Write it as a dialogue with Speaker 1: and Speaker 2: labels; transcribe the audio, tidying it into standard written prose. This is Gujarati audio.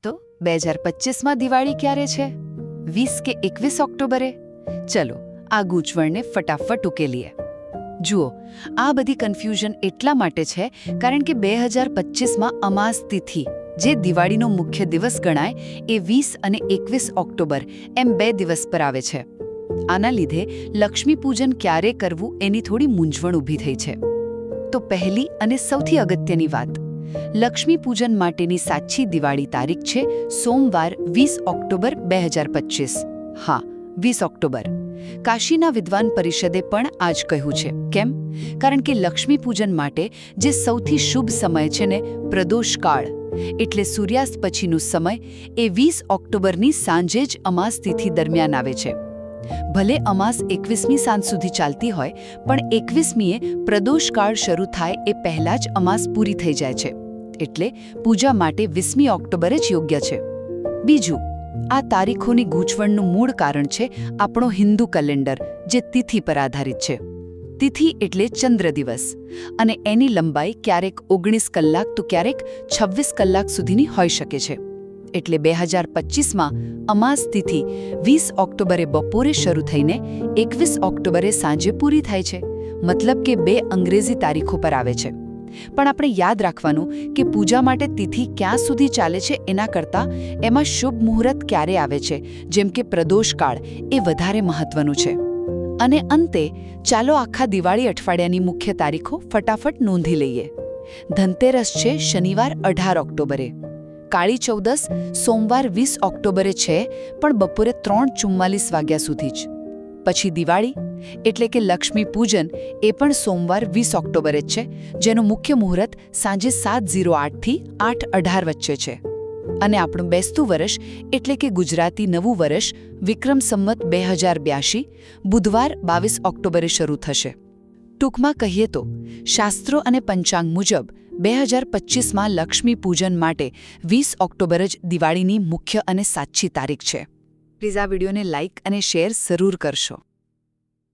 Speaker 1: તો 2025માં દિવાળી ક્યારે છે? 20 કે 21 ઓક્ટોબરે? ચલો આ ગૂંચવણને ફટાફટ ઉકેલીએ. જુઓ, આ બધી કન્ફ્યુઝન એટલા માટે છે કારણ કે 2025માં અમાસ તિથિ, જે દિવાળીનો મુખ્ય દિવસ ગણાય, એ 20 અને 21 ઓક્ટોબર એમ 2 દિવસ પર આવે છે. આના લીધે લક્ષ્મી પૂજન ક્યારે કરવું એની થોડી મૂંઝવણ ઊભી થઈ છે. તો પહેલી અને સૌથી અગત્યની વાત, લક્ષ્મી પૂજન માટેની સાચી દિવાળી તારીખ છે સોમવાર 20 ઓક્ટોબર 2025. હા, 20 ઓક્ટોબર. કાશીના વિદ્વાન પરિષદે પણ આ જ કહ્યું છે. કેમ? કારણ કે લક્ષ્મી પૂજન માટે જે સૌથી શુભ સમય છે ને, પ્રદોષકાળ, એટલે સૂર્યાસ્ત પછીનો સમય, એ 20 ઓક્ટોબરની સાંજે જ અમાસ તિથિ દરમિયાન આવે છે. ભલે અમાસ 21મી સાંજ સુધી ચાલતી હોય, પણ 21મીએ પ્રદોષકાળ શરૂ થાય એ પહેલાં જ અમાસ પૂરી થઈ જાય છે. એટલે પૂજા માટે 20મી ઓક્ટોબરે જ યોગ્ય છે. બીજું, આ તારીખોની ગૂંચવણનું મૂળ કારણ છે આપણો હિન્દુ કેલેન્ડર, જે તિથિ પર આધારિત છે. તિથિ એટલે ચંદ્ર દિવસ, અને એની લંબાઈ ક્યારેક 19 કલાક તો ક્યારેક 26 કલાક સુધીની હોઈ શકે છે. એટલે 2025માં અમાસ તિથિ 20 ઓક્ટોબરે બપોરે શરૂ થઈને 21 ઓક્ટોબરે સાંજે પૂરી થાય છે. મતલબ કે 2 અંગ્રેજી તારીખો પર આવે છે. પણ આપણે યાદ રાખવાનું કે પૂજા માટે તિથિ ક્યાં સુધી ચાલે છે એના કરતાં એમાં શુભ મુહૂર્ત ક્યારે આવે છે, જેમ કે પ્રદોષકાળ, એ વધારે મહત્વનું છે. અને અંતે ચાલો આખા દિવાળી અઠવાડિયાની મુખ્ય તારીખો ફટાફટ નોંધી લઈએ. ધનતેરસ છે શનિવાર 18 ઓક્ટોબરે. કાળી ચૌદસ સોમવાર 20 ઓક્ટોબરે છે, પણ બપોરે 3:44 વાગ્યા સુધી જ. પછી દિવાળી, એટલે કે લક્ષ્મી પૂજન, એ પણ સોમવાર 20 ઓક્ટોબરે જ છે, જેનું મુખ્ય મુહૂર્ત સાંજે 7:08 થી 8:18 વચ્ચે છે. અને આપણું બેસતું વર્ષ, એટલે કે ગુજરાતી નવું વર્ષ, વિક્રમ સંવત 2082, બુધવાર 22 ઓક્ટોબરે શરૂ થશે. ટૂંકમાં કહીએ તો શાસ્ત્રો અને પંચાંગ મુજબ 2025માં લક્ષ્મી પૂજન માટે 20 ઓક્ટોબર જ દિવાળીની મુખ્ય અને સાચી તારીખ છે. પ્લીઝ આ વિડીયોને લાઇક અને શેર જરૂર કરશો.